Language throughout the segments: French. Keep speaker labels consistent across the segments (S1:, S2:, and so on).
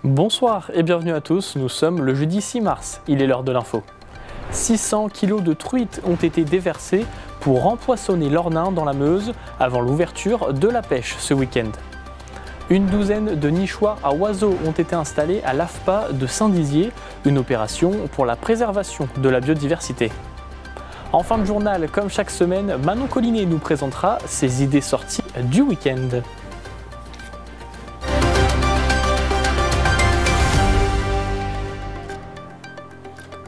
S1: Bonsoir et bienvenue à tous, nous sommes le jeudi 6 mars, il est l'heure de l'info. 600 kg de truites ont été déversés pour empoisonner l'Ornain dans la Meuse avant l'ouverture de la pêche ce week-end. Une douzaine de nichoirs à oiseaux ont été installés à l'AFPA de Saint-Dizier, une opération pour la préservation de la biodiversité. En fin de journal, comme chaque semaine, Manon Collinet nous présentera ses idées sorties du week-end.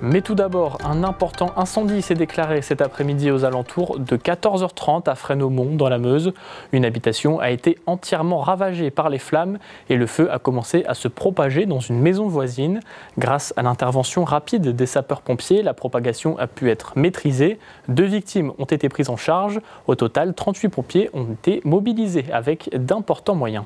S1: Mais tout d'abord, un important incendie s'est déclaré cet après-midi aux alentours de 14h30 à Fresnes-Aumont dans la Meuse. Une habitation a été entièrement ravagée par les flammes et le feu a commencé à se propager dans une maison voisine. Grâce à l'intervention rapide des sapeurs-pompiers, la propagation a pu être maîtrisée. 2 victimes ont été prises en charge. Au total, 38 pompiers ont été mobilisés avec d'importants moyens.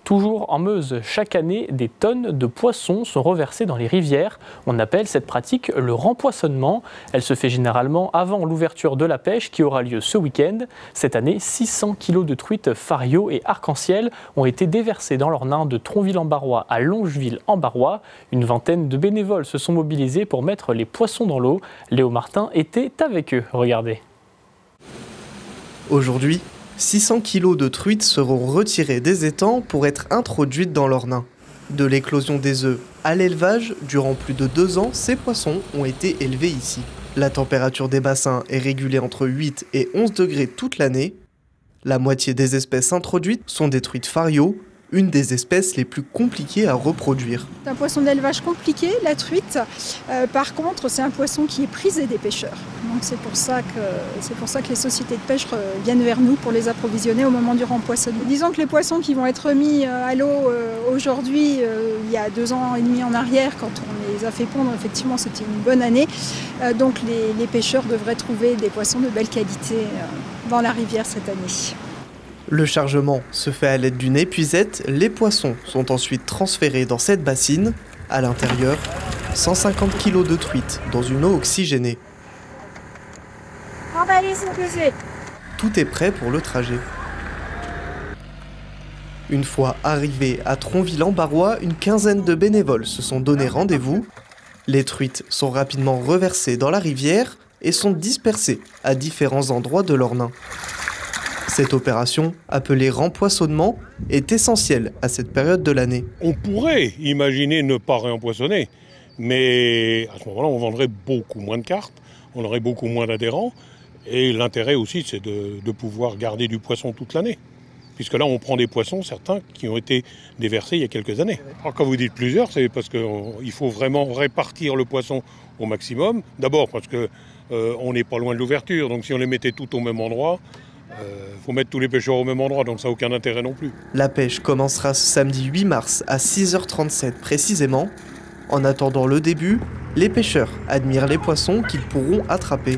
S1: Toujours en Meuse, chaque année, des tonnes de poissons sont reversées dans les rivières. On appelle cette pratique le rempoisonnement. Elle se fait généralement avant l'ouverture de la pêche qui aura lieu ce week-end. Cette année, 600 kg de truites fario et arc-en-ciel ont été déversés dans l'Ornain de Tronville-en-Barrois à Longeville-en-Barrois. Une vingtaine de bénévoles se sont mobilisés pour mettre les poissons dans l'eau. Léo Martin était avec eux, regardez.
S2: Aujourd'hui, 600 kg de truites seront retirées des étangs pour être introduites dans l'Ornain. De l'éclosion des œufs à l'élevage, durant plus de 2 ans, ces poissons ont été élevés ici. La température des bassins est régulée entre 8 et 11 degrés toute l'année. La moitié des espèces introduites sont des truites fario, une des espèces les plus compliquées à reproduire.
S3: C'est un poisson d'élevage compliqué, la truite. Par contre, c'est un poisson qui est prisé des pêcheurs. Donc c'est pour ça que les sociétés de pêche viennent vers nous pour les approvisionner au moment du rempoisonnement. Disons que les poissons qui vont être mis à l'eau aujourd'hui, il y a 2 ans et demi en arrière, quand on les a fait pondre, effectivement c'était une bonne année. Donc les pêcheurs devraient trouver des poissons de belle qualité dans la rivière cette année.
S2: Le chargement se fait à l'aide d'une épuisette. Les poissons sont ensuite transférés dans cette bassine. À l'intérieur, 150 kg de truites dans une eau oxygénée. Tout est prêt pour le trajet. Une fois arrivés à Tronville-en-Barrois, une quinzaine de bénévoles se sont donné rendez-vous. Les truites sont rapidement reversées dans la rivière et sont dispersées à différents endroits de l'Ornain. Cette opération, appelée rempoisonnement, est essentielle à cette période de l'année.
S4: On pourrait imaginer ne pas réempoisonner, mais à ce moment-là, on vendrait beaucoup moins de cartes, on aurait beaucoup moins d'adhérents, et l'intérêt aussi, c'est de pouvoir garder du poisson toute l'année. Puisque là, on prend des poissons, certains, qui ont été déversés il y a quelques années. Alors, quand vous dites plusieurs, c'est parce qu'il faut vraiment répartir le poisson au maximum. D'abord parce qu'on n'est pas loin de l'ouverture, donc si on les mettait tout au même endroit, faut mettre tous les pêcheurs au même endroit, donc ça n'a aucun intérêt non plus.
S2: La pêche commencera ce samedi 8 mars à 6h37 précisément. En attendant le début, les pêcheurs admirent les poissons qu'ils pourront attraper.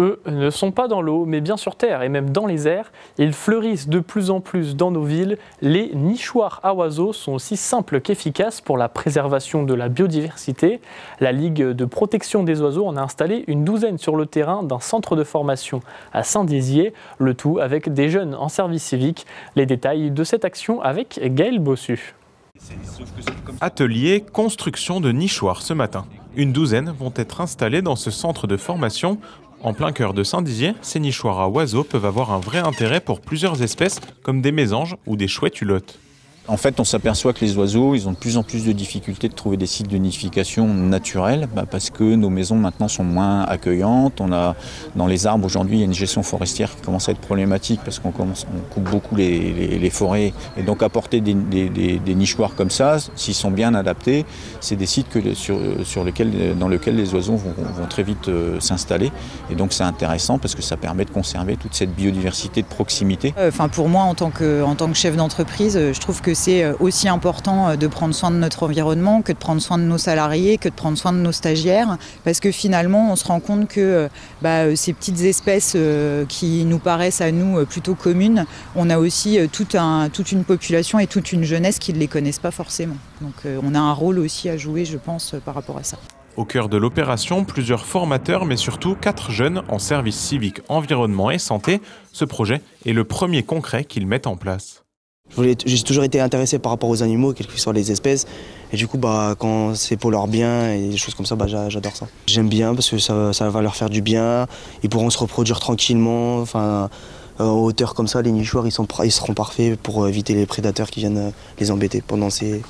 S1: Eux ne sont pas dans l'eau, mais bien sur terre et même dans les airs. Ils fleurissent de plus en plus dans nos villes. Les nichoirs à oiseaux sont aussi simples qu'efficaces pour la préservation de la biodiversité. La Ligue de protection des oiseaux en a installé une douzaine sur le terrain d'un centre de formation à Saint-Dizier, le tout avec des jeunes en service civique. Les détails de cette action avec Gaël Bossu.
S5: Atelier construction de nichoirs ce matin. Une douzaine vont être installés dans ce centre de formation. En plein cœur de Saint-Dizier, ces nichoirs à oiseaux peuvent avoir un vrai intérêt pour plusieurs espèces, comme des mésanges ou des chouettes hulottes.
S6: En fait, on s'aperçoit que les oiseaux, ils ont de plus en plus de difficultés de trouver des sites de nidification naturels, parce que nos maisons maintenant sont moins accueillantes. On a, dans les arbres aujourd'hui, il y a une gestion forestière qui commence à être problématique parce qu'on coupe beaucoup les forêts. Et donc apporter des nichoirs comme ça, s'ils sont bien adaptés, c'est des sites dans lesquels les oiseaux vont très vite s'installer. Et donc c'est intéressant parce que ça permet de conserver toute cette biodiversité de proximité.
S7: Pour moi, en tant que chef d'entreprise, je trouve que c'est aussi important de prendre soin de notre environnement que de prendre soin de nos salariés, que de prendre soin de nos stagiaires, parce que finalement on se rend compte que ces petites espèces qui nous paraissent à nous plutôt communes, on a aussi toute une population et toute une jeunesse qui ne les connaissent pas forcément. Donc on a un rôle aussi à jouer, je pense, par rapport à ça.
S5: Au cœur de l'opération, plusieurs formateurs, mais surtout 4 jeunes en service civique, environnement et santé. Ce projet est le premier concret qu'ils mettent en place.
S8: J'ai toujours été intéressé par rapport aux animaux, quelles que soient les espèces. Et du coup, quand c'est pour leur bien et des choses comme ça, j'adore ça. J'aime bien parce que ça va leur faire du bien. Ils pourront se reproduire tranquillement. Enfin, en hauteur comme ça, les nichoirs, ils seront parfaits pour éviter les prédateurs qui viennent les embêter pendant ces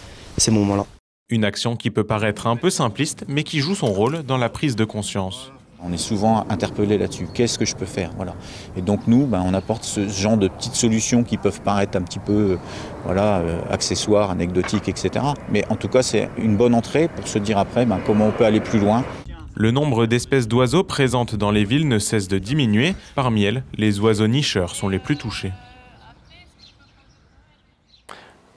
S8: moments-là.
S5: Une action qui peut paraître un peu simpliste, mais qui joue son rôle dans la prise de conscience.
S6: On est souvent interpellé là-dessus. Qu'est-ce que je peux faire, voilà. Et donc nous, on apporte ce genre de petites solutions qui peuvent paraître un petit peu accessoires, anecdotiques, etc. Mais en tout cas, c'est une bonne entrée pour se dire après comment on peut aller plus loin.
S5: Le nombre d'espèces d'oiseaux présentes dans les villes ne cesse de diminuer. Parmi elles, les oiseaux nicheurs sont les plus touchés.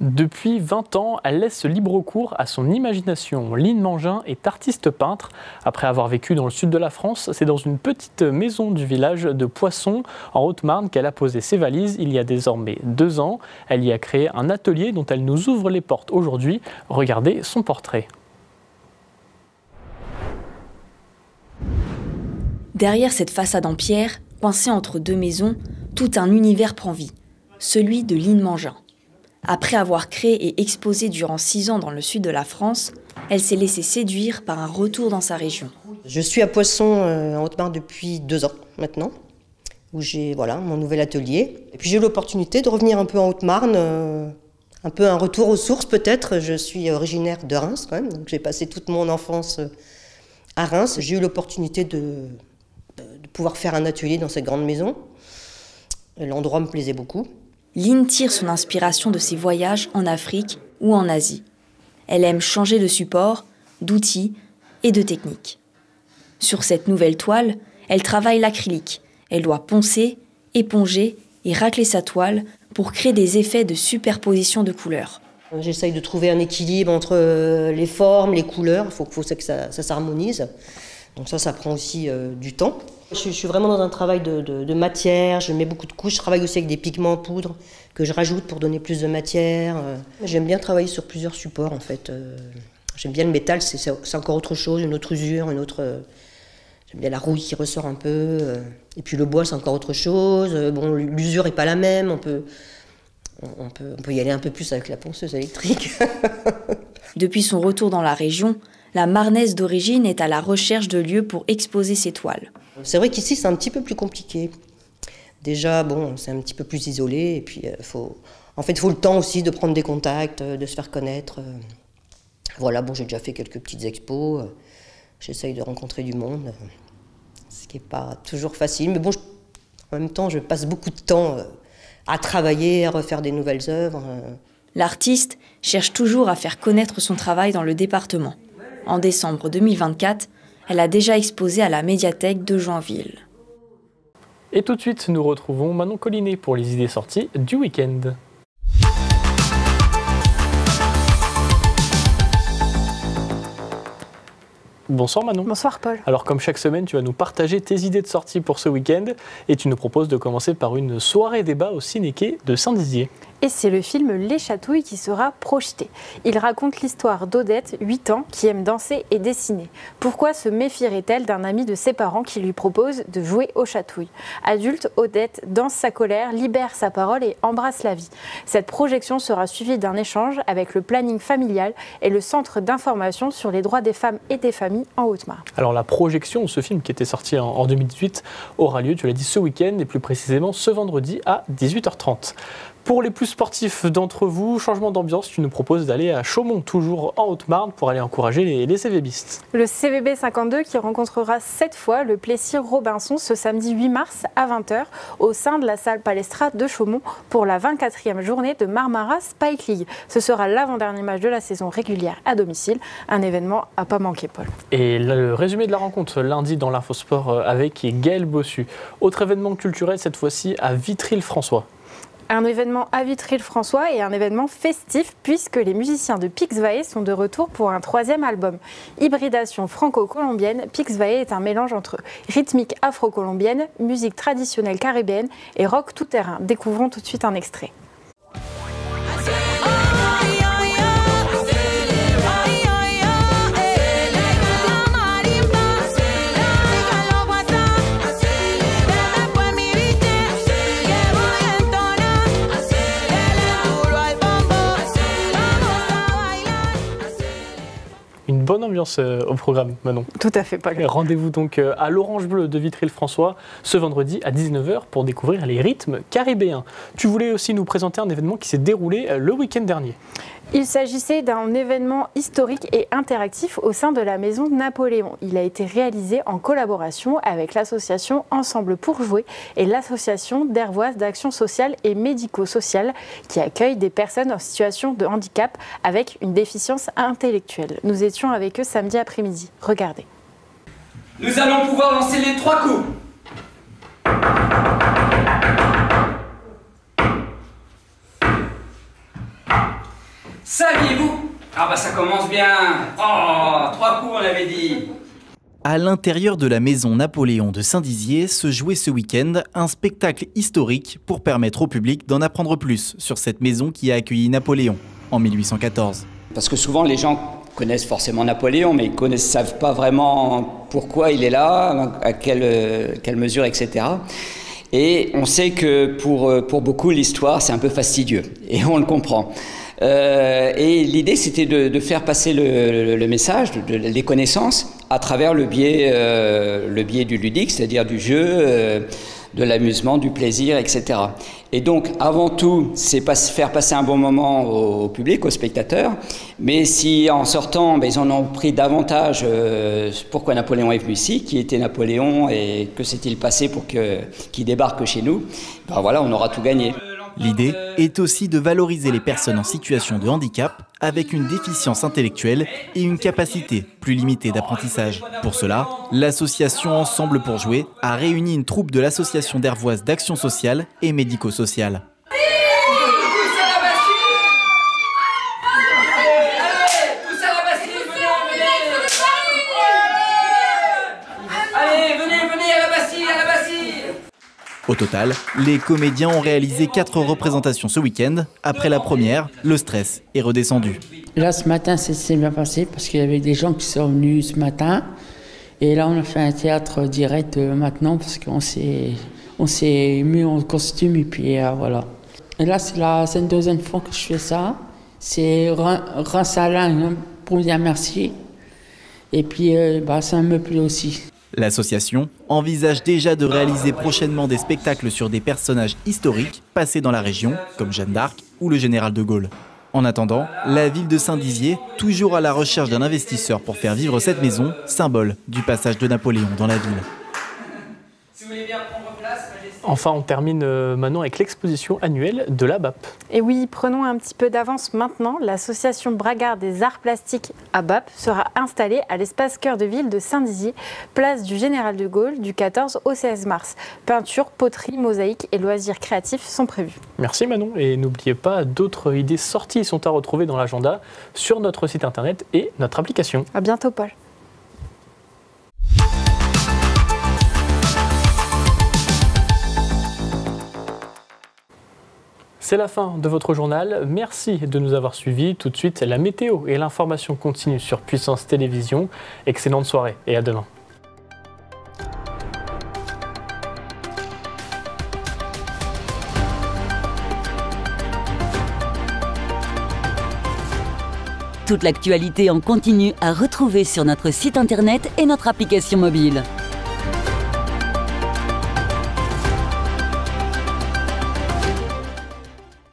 S1: Depuis 20 ans, elle laisse libre cours à son imagination. Line Mangin est artiste peintre. Après avoir vécu dans le sud de la France, c'est dans une petite maison du village de Poisson, en Haute-Marne, qu'elle a posé ses valises il y a désormais 2 ans. Elle y a créé un atelier dont elle nous ouvre les portes aujourd'hui. Regardez son portrait.
S9: Derrière cette façade en pierre, coincée entre 2 maisons, tout un univers prend vie, celui de Line Mangin. Après avoir créé et exposé durant 6 ans dans le sud de la France, elle s'est laissée séduire par un retour dans sa région.
S10: Je suis à Poisson, en Haute-Marne, depuis 2 ans maintenant, où j'ai mon nouvel atelier. Et puis j'ai eu l'opportunité de revenir un peu en Haute-Marne, un peu un retour aux sources peut-être. Je suis originaire de Reims quand même, donc j'ai passé toute mon enfance à Reims. J'ai eu l'opportunité de pouvoir faire un atelier dans cette grande maison. L'endroit me plaisait beaucoup.
S9: Line tire son inspiration de ses voyages en Afrique ou en Asie. Elle aime changer de support, d'outils et de techniques. Sur cette nouvelle toile, elle travaille l'acrylique. Elle doit poncer, éponger et racler sa toile pour créer des effets de superposition de couleurs.
S10: J'essaye de trouver un équilibre entre les formes, les couleurs. Il faut que ça s'harmonise. Donc ça prend aussi du temps. Je suis vraiment dans un travail de matière, je mets beaucoup de couches, je travaille aussi avec des pigments en poudre que je rajoute pour donner plus de matière. J'aime bien travailler sur plusieurs supports en fait. J'aime bien le métal, c'est encore autre chose, une autre usure, j'aime bien la rouille qui ressort un peu. Et puis le bois c'est encore autre chose. L'usure n'est pas la même, on peut y aller un peu plus avec la ponceuse électrique.
S9: Depuis son retour dans la région, la Marnaise d'origine est à la recherche de lieux pour exposer ses toiles.
S10: C'est vrai qu'ici, c'est un petit peu plus compliqué. Déjà, c'est un petit peu plus isolé. Et puis, il faut le temps aussi de prendre des contacts, de se faire connaître. J'ai déjà fait quelques petites expos. J'essaye de rencontrer du monde, ce qui n'est pas toujours facile. Mais en même temps, je passe beaucoup de temps à travailler, à refaire des nouvelles œuvres.
S9: L'artiste cherche toujours à faire connaître son travail dans le département. En décembre 2024, elle a déjà exposé à la médiathèque de Joinville.
S1: Et tout de suite, nous retrouvons Manon Collinet pour les idées sorties du week-end. Bonsoir Manon.
S11: Bonsoir Paul.
S1: Alors comme chaque semaine, tu vas nous partager tes idées de sortie pour ce week-end et tu nous proposes de commencer par une soirée débat au Ciné-Quai de Saint-Dizier.
S11: Et c'est le film Les Chatouilles qui sera projeté. Il raconte l'histoire d'Odette, 8 ans, qui aime danser et dessiner. Pourquoi se méfierait-elle d'un ami de ses parents qui lui propose de jouer aux chatouilles? Adulte, Odette danse sa colère, libère sa parole et embrasse la vie. Cette projection sera suivie d'un échange avec le planning familial et le centre d'information sur les droits des femmes et des familles en Haute-Marne.
S1: Alors la projection de ce film qui était sorti en 2018 aura lieu, tu l'as dit, ce week-end et plus précisément ce vendredi à 18h30. Pour les plus sportifs d'entre vous, changement d'ambiance, tu nous proposes d'aller à Chaumont, toujours en Haute-Marne, pour aller encourager les CVBistes.
S11: Le CVB 52 qui rencontrera cette fois le Plessis Robinson ce samedi 8 mars à 20h au sein de la salle Palestra de Chaumont pour la 24e journée de Marmara Spike League. Ce sera l'avant-dernier match de la saison régulière à domicile, un événement à pas manquer, Paul.
S1: Et le résumé de la rencontre lundi dans l'Infosport avec Gaël Bossu. Autre événement culturel cette fois-ci à Vitry-le-François.
S11: Un événement à Vitry-le-François et un événement festif puisque les musiciens de Pixvae sont de retour pour un 3e album. Hybridation franco-colombienne, Pixvae est un mélange entre rythmique afro-colombienne, musique traditionnelle caribéenne et rock tout-terrain. Découvrons tout de suite un extrait.
S1: une bonne ambiance au programme, Manon.
S11: Tout à fait, Paul.
S1: Rendez-vous donc à l'Orange Bleu de Vitry-le-François ce vendredi à 19h pour découvrir les rythmes caribéens. Tu voulais aussi nous présenter un événement qui s'est déroulé le week-end dernier.
S11: Il s'agissait d'un événement historique et interactif au sein de la Maison Napoléon. Il a été réalisé en collaboration avec l'association Ensemble pour jouer et l'association d'Hervoise d'action sociale et médico-sociale qui accueille des personnes en situation de handicap avec une déficience intellectuelle. Nous étions avec eux samedi après-midi. Regardez.
S12: Nous allons pouvoir lancer les 3 coups. Saviez-vous? Ah bah ça commence bien. Oh, 3 coups on avait dit.
S13: À l'intérieur de la Maison Napoléon de Saint-Dizier se jouait ce week-end un spectacle historique pour permettre au public d'en apprendre plus sur cette maison qui a accueilli Napoléon en 1814.
S12: Parce que souvent les gens connaissent forcément Napoléon, mais ils ne savent pas vraiment pourquoi il est là, à quelle mesure, etc. Et on sait que pour beaucoup l'histoire c'est un peu fastidieux, et on le comprend. Et l'idée c'était de faire passer le message, les connaissances à travers le biais du ludique, c'est-à-dire du jeu, de l'amusement, du plaisir, etc. Et donc avant tout c'est faire passer un bon moment au public, aux spectateurs, mais si en sortant ils en ont pris davantage pourquoi Napoléon est venu ici, qui était Napoléon et que s'est-il passé pour qu'il débarque chez nous, ben voilà, on aura tout gagné.
S13: L'idée est aussi de valoriser les personnes en situation de handicap avec une déficience intellectuelle et une capacité plus limitée d'apprentissage. Pour cela, l'association Ensemble pour jouer a réuni une troupe de l'association d'Hervoise d'action sociale et médico-sociale. Au total, les comédiens ont réalisé 4 représentations ce week-end. Après la première, le stress est redescendu.
S14: Là, ce matin, c'est bien passé parce qu'il y avait des gens qui sont venus ce matin. Et là, on a fait un théâtre direct maintenant parce qu'on s'est mis en costume et puis voilà. Et là, c'est la 2e fois que je fais ça. C'est Reims Alain pour dire merci. Et puis, ça me plaît aussi.
S13: L'association envisage déjà de réaliser prochainement des spectacles sur des personnages historiques passés dans la région, comme Jeanne d'Arc ou le général de Gaulle. En attendant, la ville de Saint-Dizier, toujours à la recherche d'un investisseur pour faire vivre cette maison, symbole du passage de Napoléon dans la ville.
S12: Si vous voulez bien prendre place,
S1: Enfin, on termine maintenant avec l'exposition annuelle de la BAP.
S11: Et oui, prenons un petit peu d'avance maintenant. L'association Bragard des Arts Plastiques à BAP sera installée à l'espace Cœur de Ville de Saint-Dizier, place du Général de Gaulle, du 14 au 16 mars. Peinture, poterie, mosaïque et loisirs créatifs sont prévus.
S1: Merci Manon. Et n'oubliez pas, d'autres idées sorties sont à retrouver dans l'agenda sur notre site internet et notre application.
S11: À bientôt, Paul.
S1: C'est la fin de votre journal. Merci de nous avoir suivis. Tout de suite, la météo et l'information continue sur Puissance Télévision. Excellente soirée et à demain.
S15: Toute l'actualité en continu à retrouver sur notre site internet et notre application mobile.